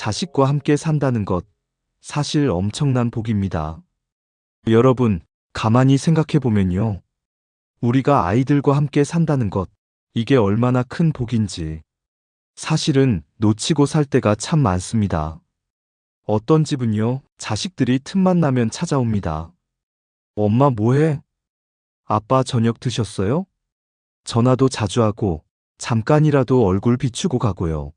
자식과 함께 산다는 것, 사실 엄청난 복입니다. 여러분, 가만히 생각해 보면요. 우리가 아이들과 함께 산다는 것, 이게 얼마나 큰 복인지. 사실은 놓치고 살 때가 참 많습니다. 어떤 집은요, 자식들이 틈만 나면 찾아옵니다. 엄마 뭐해? 아빠 저녁 드셨어요? 전화도 자주 하고, 잠깐이라도 얼굴 비추고 가고요.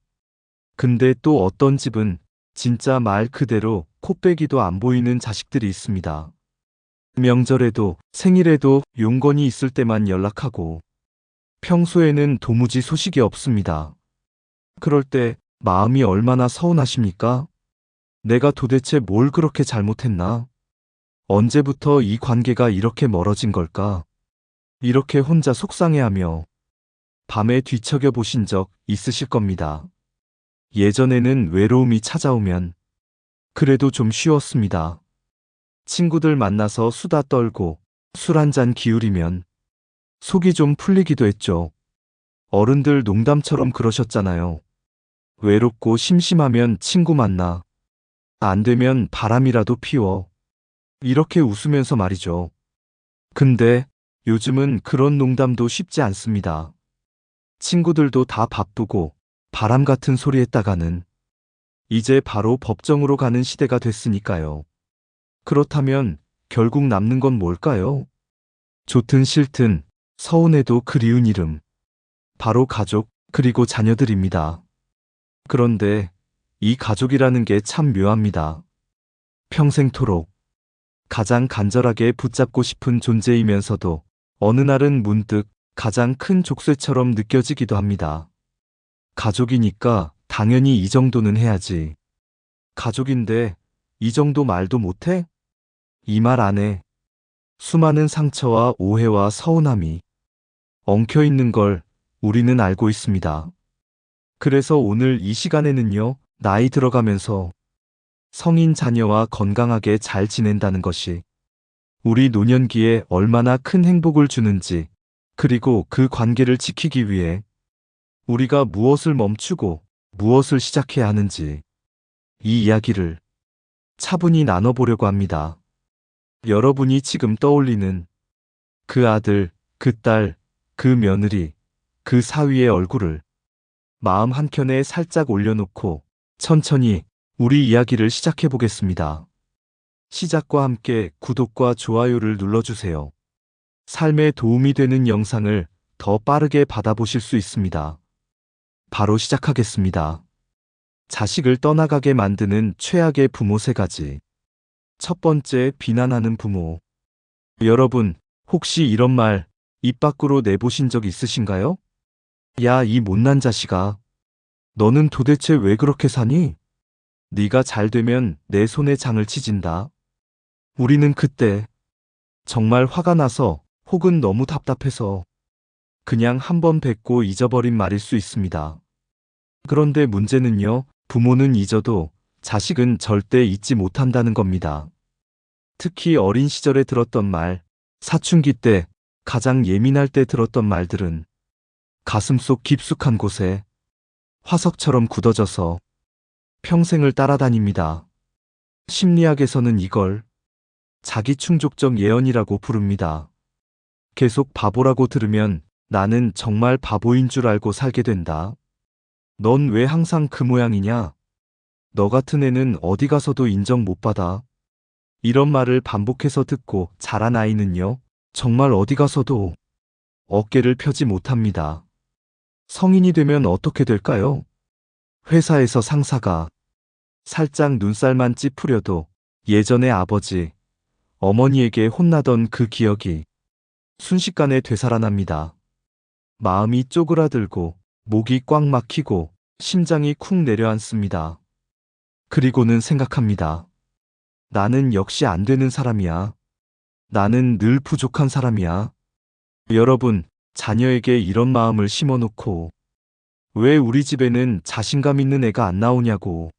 근데 또 어떤 집은 진짜 말 그대로 코빼기도 안 보이는 자식들이 있습니다. 명절에도 생일에도 용건이 있을 때만 연락하고 평소에는 도무지 소식이 없습니다. 그럴 때 마음이 얼마나 서운하십니까? 내가 도대체 뭘 그렇게 잘못했나? 언제부터 이 관계가 이렇게 멀어진 걸까? 이렇게 혼자 속상해하며 밤에 뒤척여 보신 적 있으실 겁니다. 예전에는 외로움이 찾아오면 그래도 좀 쉬웠습니다. 친구들 만나서 수다 떨고 술 한잔 기울이면 속이 좀 풀리기도 했죠. 어른들 농담처럼 그러셨잖아요. 외롭고 심심하면 친구 만나. 안 되면 바람이라도 피워. 이렇게 웃으면서 말이죠. 근데 요즘은 그런 농담도 쉽지 않습니다. 친구들도 다 바쁘고 바람 같은 소리 했다가는 이제 바로 법정으로 가는 시대가 됐으니까요. 그렇다면 결국 남는 건 뭘까요? 좋든 싫든 서운해도 그리운 이름. 바로 가족, 그리고 자녀들입니다. 그런데 이 가족이라는 게 참 묘합니다. 평생토록 가장 간절하게 붙잡고 싶은 존재이면서도 어느 날은 문득 가장 큰 족쇄처럼 느껴지기도 합니다. 가족이니까 당연히 이 정도는 해야지. 가족인데 이 정도 말도 못해? 이 말 안에 수많은 상처와 오해와 서운함이 엉켜 있는 걸 우리는 알고 있습니다. 그래서 오늘 이 시간에는요, 나이 들어가면서 성인 자녀와 건강하게 잘 지낸다는 것이 우리 노년기에 얼마나 큰 행복을 주는지, 그리고 그 관계를 지키기 위해 우리가 무엇을 멈추고 무엇을 시작해야 하는지 이 이야기를 차분히 나눠보려고 합니다. 여러분이 지금 떠올리는 그 아들, 그 딸, 그 며느리, 그 사위의 얼굴을 마음 한켠에 살짝 올려놓고 천천히 우리 이야기를 시작해 보겠습니다. 시작과 함께 구독과 좋아요를 눌러주세요. 삶에 도움이 되는 영상을 더 빠르게 받아보실 수 있습니다. 바로 시작하겠습니다. 자식을 떠나가게 만드는 최악의 부모 3가지. 첫 번째, 비난하는 부모. 여러분, 혹시 이런 말 입 밖으로 내보신 적 있으신가요? 야, 이 못난 자식아. 너는 도대체 왜 그렇게 사니? 네가 잘 되면 내 손에 장을 치진다. 우리는 그때 정말 화가 나서 혹은 너무 답답해서 그냥 한번 뱉고 잊어버린 말일 수 있습니다. 그런데 문제는요, 부모는 잊어도 자식은 절대 잊지 못한다는 겁니다. 특히 어린 시절에 들었던 말, 사춘기 때 가장 예민할 때 들었던 말들은 가슴속 깊숙한 곳에 화석처럼 굳어져서 평생을 따라다닙니다. 심리학에서는 이걸 자기충족적 예언이라고 부릅니다. 계속 바보라고 들으면 나는 정말 바보인 줄 알고 살게 된다. 넌 왜 항상 그 모양이냐? 너 같은 애는 어디 가서도 인정 못 받아. 이런 말을 반복해서 듣고 자란 아이는요, 정말 어디 가서도 어깨를 펴지 못합니다. 성인이 되면 어떻게 될까요? 회사에서 상사가 살짝 눈살만 찌푸려도 예전에 아버지, 어머니에게 혼나던 그 기억이 순식간에 되살아납니다. 마음이 쪼그라들고 목이 꽉 막히고 심장이 쿵 내려앉습니다. 그리고는 생각합니다. 나는 역시 안 되는 사람이야. 나는 늘 부족한 사람이야. 여러분, 자녀에게 이런 마음을 심어놓고 왜 우리 집에는 자신감 있는 애가 안 나오냐고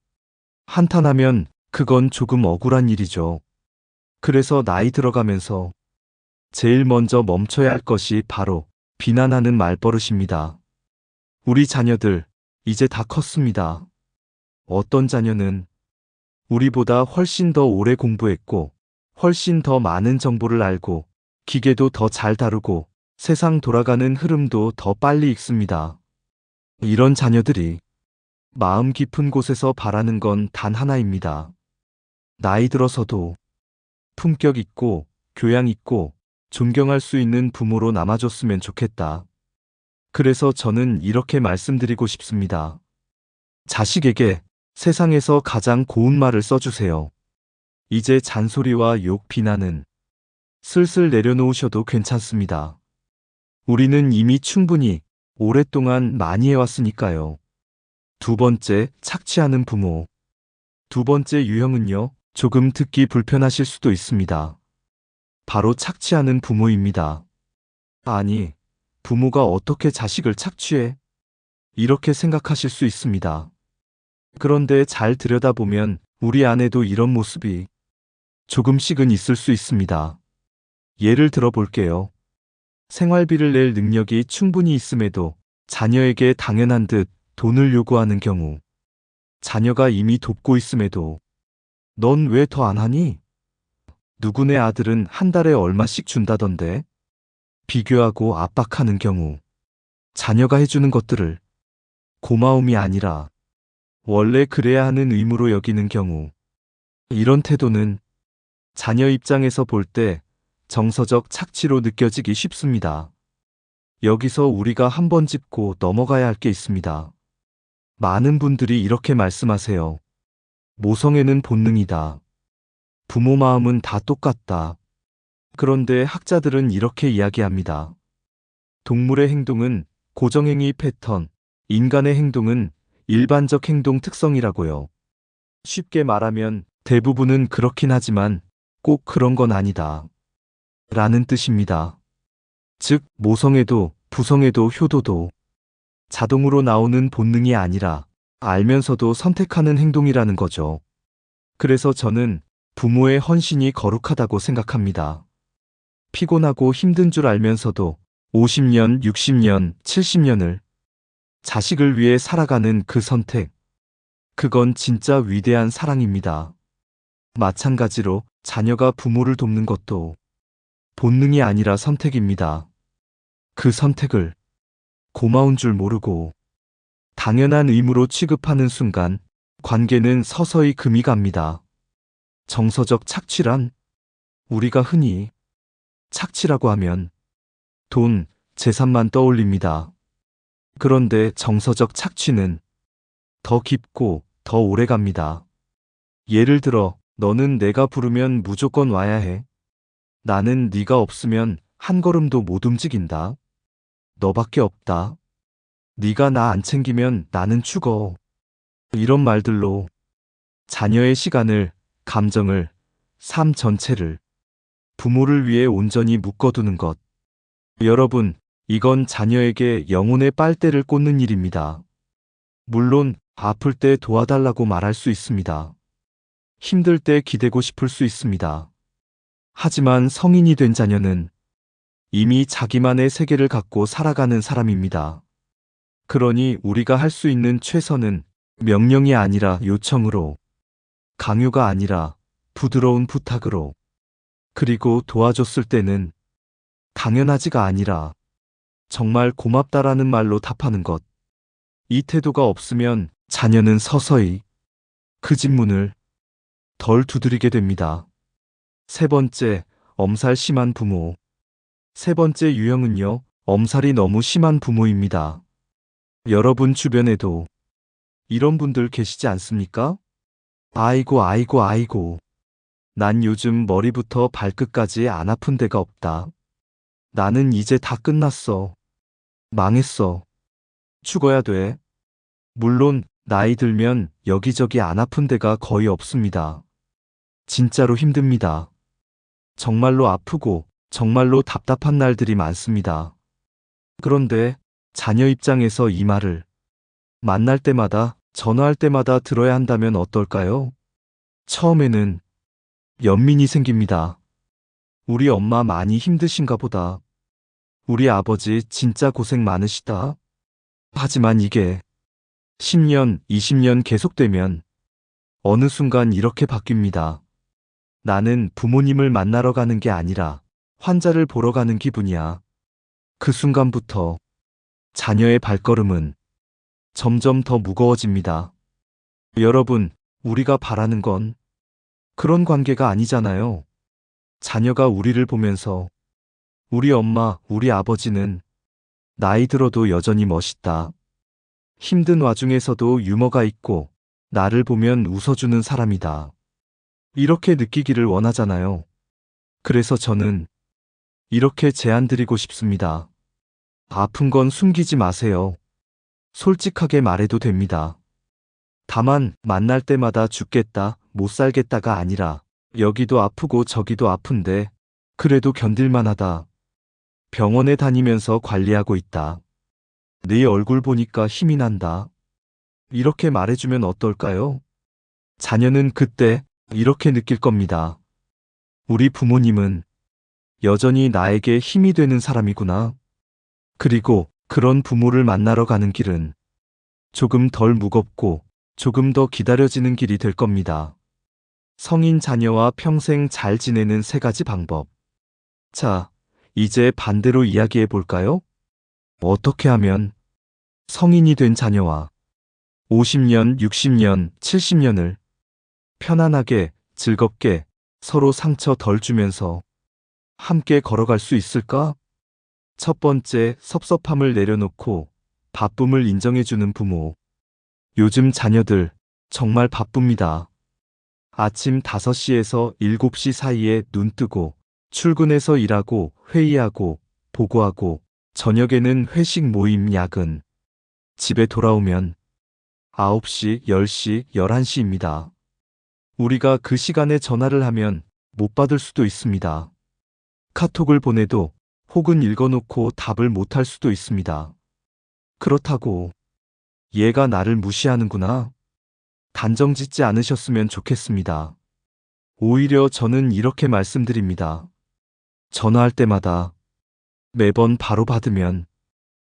한탄하면 그건 조금 억울한 일이죠. 그래서 나이 들어가면서 제일 먼저 멈춰야 할 것이 바로 비난하는 말버릇입니다. 우리 자녀들, 이제 다 컸습니다. 어떤 자녀는 우리보다 훨씬 더 오래 공부했고, 훨씬 더 많은 정보를 알고, 기계도 더 잘 다루고, 세상 돌아가는 흐름도 더 빨리 읽습니다. 이런 자녀들이 마음 깊은 곳에서 바라는 건 단 하나입니다. 나이 들어서도 품격 있고, 교양 있고, 존경할 수 있는 부모로 남아줬으면 좋겠다. 그래서 저는 이렇게 말씀드리고 싶습니다. 자식에게 세상에서 가장 고운 말을 써주세요. 이제 잔소리와 욕, 비난은 슬슬 내려놓으셔도 괜찮습니다. 우리는 이미 충분히 오랫동안 많이 해왔으니까요. 두 번째, 착취하는 부모. 두 번째 유형은요, 조금 듣기 불편하실 수도 있습니다. 바로 착취하는 부모입니다. 아니, 부모가 어떻게 자식을 착취해? 이렇게 생각하실 수 있습니다. 그런데 잘 들여다보면 우리 안에도 이런 모습이 조금씩은 있을 수 있습니다. 예를 들어 볼게요. 생활비를 낼 능력이 충분히 있음에도 자녀에게 당연한 듯 돈을 요구하는 경우, 자녀가 이미 돕고 있음에도 넌 왜 더 안 하니? 누구네 아들은 한 달에 얼마씩 준다던데? 비교하고 압박하는 경우, 자녀가 해주는 것들을 고마움이 아니라 원래 그래야 하는 의무로 여기는 경우, 이런 태도는 자녀 입장에서 볼 때 정서적 착취로 느껴지기 쉽습니다. 여기서 우리가 한번 짚고 넘어가야 할 게 있습니다. 많은 분들이 이렇게 말씀하세요. 모성애는 본능이다. 부모 마음은 다 똑같다. 그런데 학자들은 이렇게 이야기합니다. 동물의 행동은 고정행위 패턴, 인간의 행동은 일반적 행동 특성이라고요. 쉽게 말하면 대부분은 그렇긴 하지만 꼭 그런 건 아니다. 라는 뜻입니다. 즉, 모성애도 부성애도 효도도 자동으로 나오는 본능이 아니라 알면서도 선택하는 행동이라는 거죠. 그래서 저는 부모의 헌신이 거룩하다고 생각합니다. 피곤하고 힘든 줄 알면서도 50년, 60년, 70년을 자식을 위해 살아가는 그 선택. 그건 진짜 위대한 사랑입니다. 마찬가지로 자녀가 부모를 돕는 것도 본능이 아니라 선택입니다. 그 선택을 고마운 줄 모르고 당연한 의무로 취급하는 순간 관계는 서서히 금이 갑니다. 정서적 착취란 우리가 흔히 착취라고 하면 돈, 재산만 떠올립니다. 그런데 정서적 착취는 더 깊고 더 오래 갑니다. 예를 들어, 너는 내가 부르면 무조건 와야 해. 나는 네가 없으면 한 걸음도 못 움직인다. 너밖에 없다. 네가 나 안 챙기면 나는 죽어. 이런 말들로 자녀의 시간을, 감정을, 삶 전체를 부모를 위해 온전히 묶어두는 것. 여러분, 이건 자녀에게 영혼의 빨대를 꽂는 일입니다. 물론 아플 때 도와달라고 말할 수 있습니다. 힘들 때 기대고 싶을 수 있습니다. 하지만 성인이 된 자녀는 이미 자기만의 세계를 갖고 살아가는 사람입니다. 그러니 우리가 할 수 있는 최선은 명령이 아니라 요청으로, 강요가 아니라 부드러운 부탁으로, 그리고 도와줬을 때는 당연하지가 아니라 정말 고맙다라는 말로 답하는 것. 이 태도가 없으면 자녀는 서서히 그 집 문을 덜 두드리게 됩니다. 세 번째, 엄살 심한 부모. 세 번째 유형은요, 엄살이 너무 심한 부모입니다. 여러분 주변에도 이런 분들 계시지 않습니까? 아이고, 아이고, 아이고. 난 요즘 머리부터 발끝까지 안 아픈 데가 없다. 나는 이제 다 끝났어. 망했어. 죽어야 돼. 물론, 나이 들면 여기저기 안 아픈 데가 거의 없습니다. 진짜로 힘듭니다. 정말로 아프고, 정말로 답답한 날들이 많습니다. 그런데, 자녀 입장에서 이 말을 만날 때마다, 전화할 때마다 들어야 한다면 어떨까요? 처음에는 연민이 생깁니다. 우리 엄마 많이 힘드신가 보다. 우리 아버지 진짜 고생 많으시다. 하지만 이게 10년, 20년 계속되면 어느 순간 이렇게 바뀝니다. 나는 부모님을 만나러 가는 게 아니라 환자를 보러 가는 기분이야. 그 순간부터 자녀의 발걸음은 점점 더 무거워집니다. 여러분, 우리가 바라는 건 그런 관계가 아니잖아요. 자녀가 우리를 보면서 우리 엄마, 우리 아버지는 나이 들어도 여전히 멋있다. 힘든 와중에서도 유머가 있고 나를 보면 웃어주는 사람이다. 이렇게 느끼기를 원하잖아요. 그래서 저는 이렇게 제안 드리고 싶습니다. 아픈 건 숨기지 마세요. 솔직하게 말해도 됩니다. 다만 만날 때마다 죽겠다, 못 살겠다가 아니라 여기도 아프고 저기도 아픈데 그래도 견딜만하다. 병원에 다니면서 관리하고 있다. 네 얼굴 보니까 힘이 난다. 이렇게 말해주면 어떨까요? 자녀는 그때 이렇게 느낄 겁니다. 우리 부모님은 여전히 나에게 힘이 되는 사람이구나. 그리고 그런 부모를 만나러 가는 길은 조금 덜 무겁고 조금 더 기다려지는 길이 될 겁니다. 성인 자녀와 평생 잘 지내는 3가지 방법. 자, 이제 반대로 이야기해 볼까요? 어떻게 하면 성인이 된 자녀와 50년, 60년, 70년을 편안하게, 즐겁게 서로 상처 덜 주면서 함께 걸어갈 수 있을까? 첫 번째, 섭섭함을 내려놓고 바쁨을 인정해주는 부모. 요즘 자녀들 정말 바쁩니다. 아침 5시에서 7시 사이에 눈 뜨고 출근해서 일하고 회의하고 보고하고 저녁에는 회식 모임 야근. 집에 돌아오면 9시, 10시, 11시입니다. 우리가 그 시간에 전화를 하면 못 받을 수도 있습니다. 카톡을 보내도 혹은 읽어놓고 답을 못할 수도 있습니다. 그렇다고 얘가 나를 무시하는구나. 단정 짓지 않으셨으면 좋겠습니다. 오히려 저는 이렇게 말씀드립니다. 전화할 때마다 매번 바로 받으면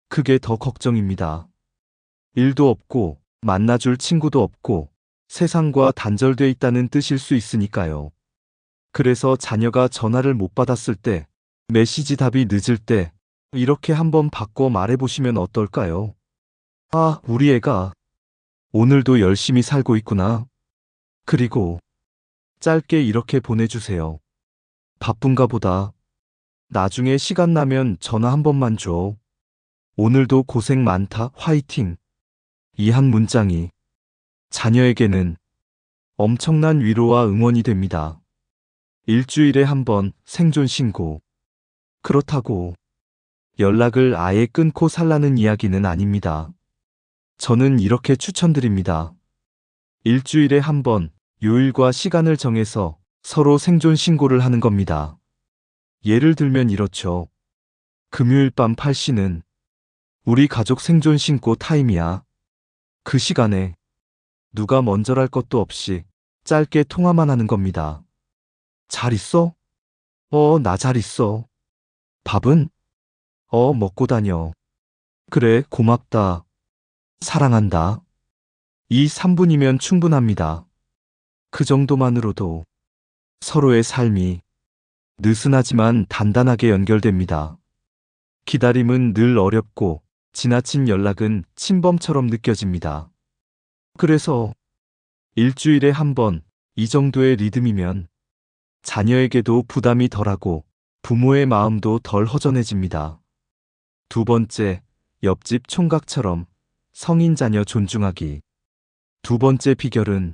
그게 더 걱정입니다. 일도 없고 만나줄 친구도 없고 세상과 단절돼 있다는 뜻일 수 있으니까요. 그래서 자녀가 전화를 못 받았을 때, 메시지 답이 늦을 때 이렇게 한번 바꿔 말해보시면 어떨까요? 아, 우리 애가 오늘도 열심히 살고 있구나. 그리고 짧게 이렇게 보내주세요. 바쁜가 보다. 나중에 시간 나면 전화 한 번만 줘. 오늘도 고생 많다. 화이팅. 이 한 문장이 자녀에게는 엄청난 위로와 응원이 됩니다. 일주일에 한 번 생존 신고. 그렇다고 연락을 아예 끊고 살라는 이야기는 아닙니다. 저는 이렇게 추천드립니다. 일주일에 한 번 요일과 시간을 정해서 서로 생존 신고를 하는 겁니다. 예를 들면 이렇죠. 금요일 밤 8시는 우리 가족 생존 신고 타임이야. 그 시간에 누가 먼저랄 것도 없이 짧게 통화만 하는 겁니다. 잘 있어? 나 잘 있어. 밥은? 먹고 다녀. 그래, 고맙다. 사랑한다. 이 3분이면 충분합니다. 그 정도만으로도 서로의 삶이 느슨하지만 단단하게 연결됩니다. 기다림은 늘 어렵고 지나친 연락은 침범처럼 느껴집니다. 그래서 일주일에 한 번 이 정도의 리듬이면 자녀에게도 부담이 덜하고 부모의 마음도 덜 허전해집니다. 두 번째, 옆집 총각처럼 성인 자녀 존중하기. 두 번째 비결은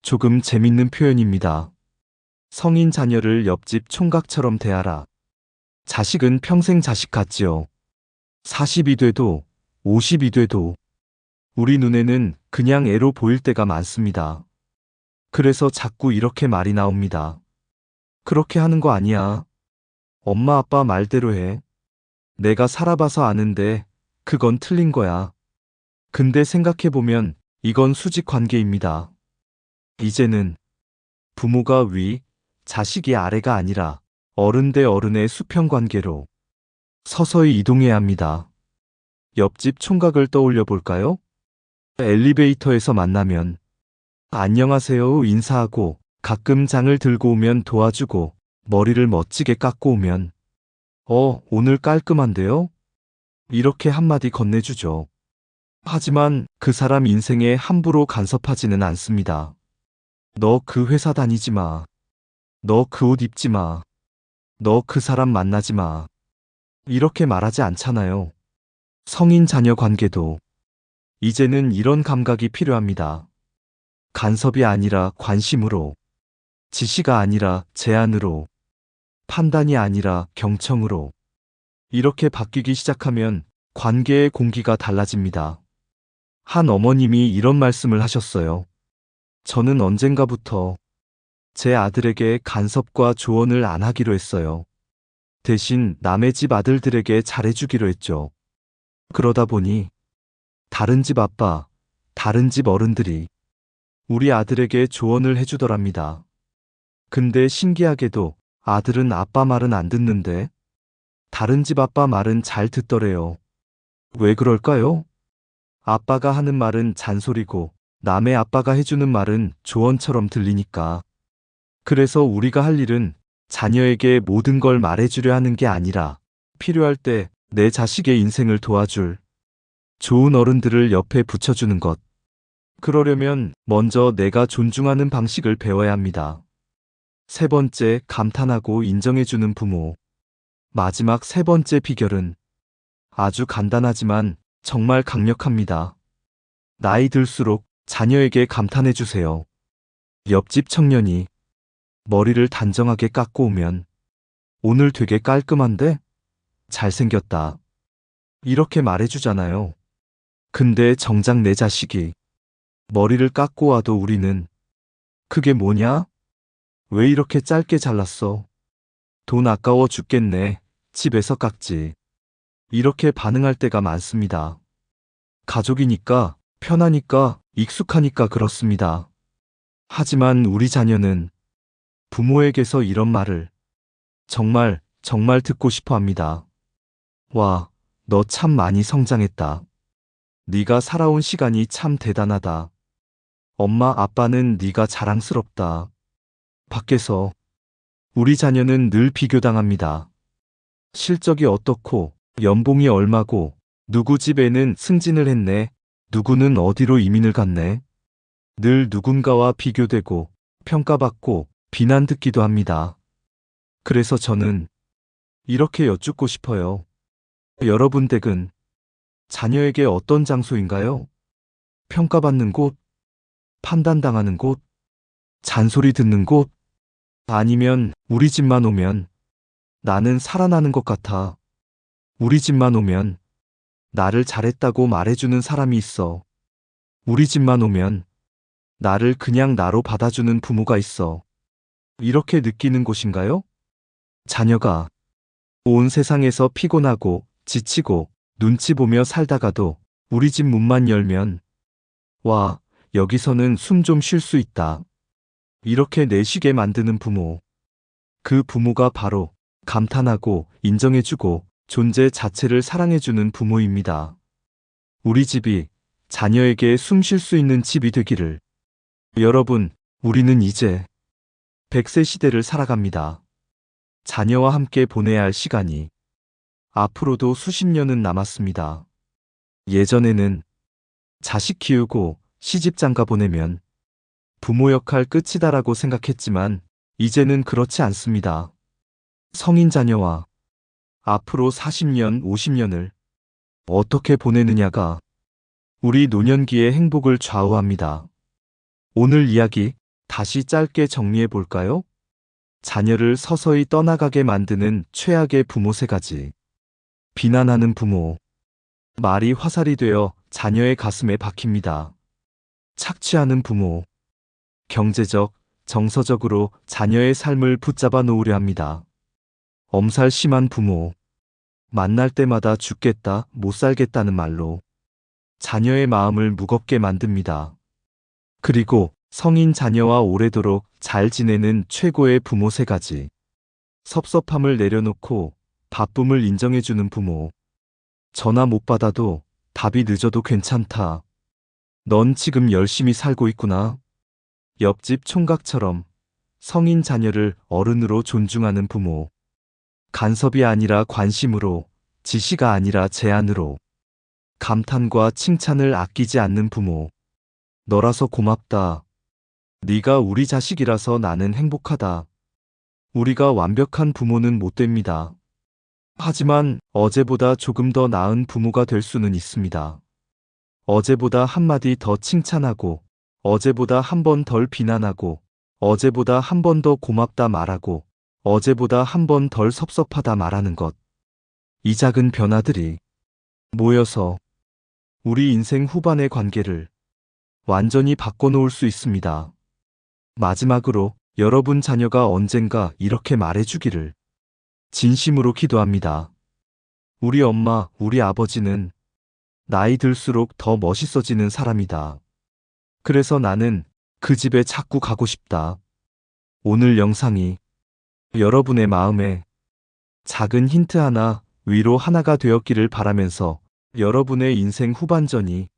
조금 재밌는 표현입니다. 성인 자녀를 옆집 총각처럼 대하라. 자식은 평생 자식 같지요. 40이 돼도 50이 돼도 우리 눈에는 그냥 애로 보일 때가 많습니다. 그래서 자꾸 이렇게 말이 나옵니다. 그렇게 하는 거 아니야. 엄마 아빠 말대로 해. 내가 살아봐서 아는데 그건 틀린 거야. 근데 생각해보면 이건 수직 관계입니다. 이제는 부모가 위, 자식이 아래가 아니라 어른 대 어른의 수평 관계로 서서히 이동해야 합니다. 옆집 총각을 떠올려 볼까요? 엘리베이터에서 만나면 안녕하세요 인사하고 가끔 장을 들고 오면 도와주고 머리를 멋지게 깎고 오면 오늘 깔끔한데요? 이렇게 한마디 건네주죠. 하지만 그 사람 인생에 함부로 간섭하지는 않습니다. 너 그 회사 다니지 마. 너 그 옷 입지 마. 너 그 사람 만나지 마. 이렇게 말하지 않잖아요. 성인 자녀 관계도 이제는 이런 감각이 필요합니다. 간섭이 아니라 관심으로, 지시가 아니라 제안으로, 판단이 아니라 경청으로. 이렇게 바뀌기 시작하면 관계의 공기가 달라집니다. 한 어머님이 이런 말씀을 하셨어요. 저는 언젠가부터 제 아들에게 간섭과 조언을 안 하기로 했어요. 대신 남의 집 아들들에게 잘해주기로 했죠. 그러다 보니 다른 집 아빠, 다른 집 어른들이 우리 아들에게 조언을 해주더랍니다. 근데 신기하게도 아들은 아빠 말은 안 듣는데 다른 집 아빠 말은 잘 듣더래요. 왜 그럴까요? 아빠가 하는 말은 잔소리고 남의 아빠가 해주는 말은 조언처럼 들리니까. 그래서 우리가 할 일은 자녀에게 모든 걸 말해주려 하는 게 아니라 필요할 때 내 자식의 인생을 도와줄 좋은 어른들을 옆에 붙여주는 것. 그러려면 먼저 내가 존중하는 방식을 배워야 합니다. 세 번째, 감탄하고 인정해주는 부모. 마지막 세 번째 비결은 아주 간단하지만 정말 강력합니다. 나이 들수록 자녀에게 감탄해주세요. 옆집 청년이 머리를 단정하게 깎고 오면 오늘 되게 깔끔한데? 잘생겼다. 이렇게 말해주잖아요. 근데 정작 내 자식이 머리를 깎고 와도 우리는 그게 뭐냐? 왜 이렇게 짧게 잘랐어? 돈 아까워 죽겠네. 집에서 깎지. 이렇게 반응할 때가 많습니다. 가족이니까, 편하니까, 익숙하니까 그렇습니다. 하지만 우리 자녀는 부모에게서 이런 말을 정말, 정말 듣고 싶어 합니다. 와, 너 참 많이 성장했다. 네가 살아온 시간이 참 대단하다. 엄마, 아빠는 네가 자랑스럽다. 밖에서 우리 자녀는 늘 비교당합니다. 실적이 어떻고, 연봉이 얼마고, 누구 집에는 승진을 했네, 누구는 어디로 이민을 갔네. 늘 누군가와 비교되고, 평가받고, 비난 듣기도 합니다. 그래서 저는 이렇게 여쭙고 싶어요. 여러분 댁은 자녀에게 어떤 장소인가요? 평가받는 곳, 판단당하는 곳, 잔소리 듣는 곳, 아니면 우리 집만 오면 나는 살아나는 것 같아. 우리 집만 오면 나를 잘했다고 말해주는 사람이 있어. 우리 집만 오면 나를 그냥 나로 받아주는 부모가 있어. 이렇게 느끼는 곳인가요? 자녀가 온 세상에서 피곤하고 지치고 눈치 보며 살다가도 우리 집 문만 열면 와, 여기서는 숨 좀 쉴 수 있다. 이렇게 내쉬게 만드는 부모. 그 부모가 바로 감탄하고 인정해주고 존재 자체를 사랑해주는 부모입니다. 우리 집이 자녀에게 숨 쉴 수 있는 집이 되기를. 여러분, 우리는 이제 100세 시대를 살아갑니다. 자녀와 함께 보내야 할 시간이 앞으로도 수십 년은 남았습니다. 예전에는 자식 키우고 시집 장가 보내면 부모 역할 끝이다라고 생각했지만 이제는 그렇지 않습니다. 성인 자녀와 앞으로 40년, 50년을 어떻게 보내느냐가 우리 노년기의 행복을 좌우합니다. 오늘 이야기 다시 짧게 정리해 볼까요? 자녀를 서서히 떠나가게 만드는 최악의 부모 세 가지. 비난하는 부모. 말이 화살이 되어 자녀의 가슴에 박힙니다. 착취하는 부모. 경제적, 정서적으로 자녀의 삶을 붙잡아 놓으려 합니다. 엄살 심한 부모. 만날 때마다 죽겠다, 못 살겠다는 말로 자녀의 마음을 무겁게 만듭니다. 그리고 성인 자녀와 오래도록 잘 지내는 최고의 부모 세 가지. 섭섭함을 내려놓고 바쁨을 인정해주는 부모. 전화 못 받아도 답이 늦어도 괜찮다. 넌 지금 열심히 살고 있구나. 옆집 총각처럼 성인 자녀를 어른으로 존중하는 부모. 간섭이 아니라 관심으로, 지시가 아니라 제안으로. 감탄과 칭찬을 아끼지 않는 부모. 너라서 고맙다. 네가 우리 자식이라서 나는 행복하다. 우리가 완벽한 부모는 못 됩니다. 하지만 어제보다 조금 더 나은 부모가 될 수는 있습니다. 어제보다 한마디 더 칭찬하고, 어제보다 한 번 덜 비난하고, 어제보다 한 번 더 고맙다 말하고, 어제보다 한 번 덜 섭섭하다 말하는 것. 이 작은 변화들이 모여서 우리 인생 후반의 관계를 완전히 바꿔놓을 수 있습니다. 마지막으로 여러분 자녀가 언젠가 이렇게 말해주기를 진심으로 기도합니다. 우리 엄마, 우리 아버지는 나이 들수록 더 멋있어지는 사람이다. 그래서 나는 그 집에 자꾸 가고 싶다. 오늘 영상이 여러분의 마음에 작은 힌트 하나, 위로 하나가 되었기를 바라면서 여러분의 인생 후반전이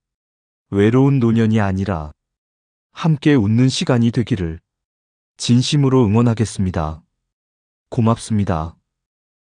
외로운 노년이 아니라 함께 웃는 시간이 되기를 진심으로 응원하겠습니다. 고맙습니다.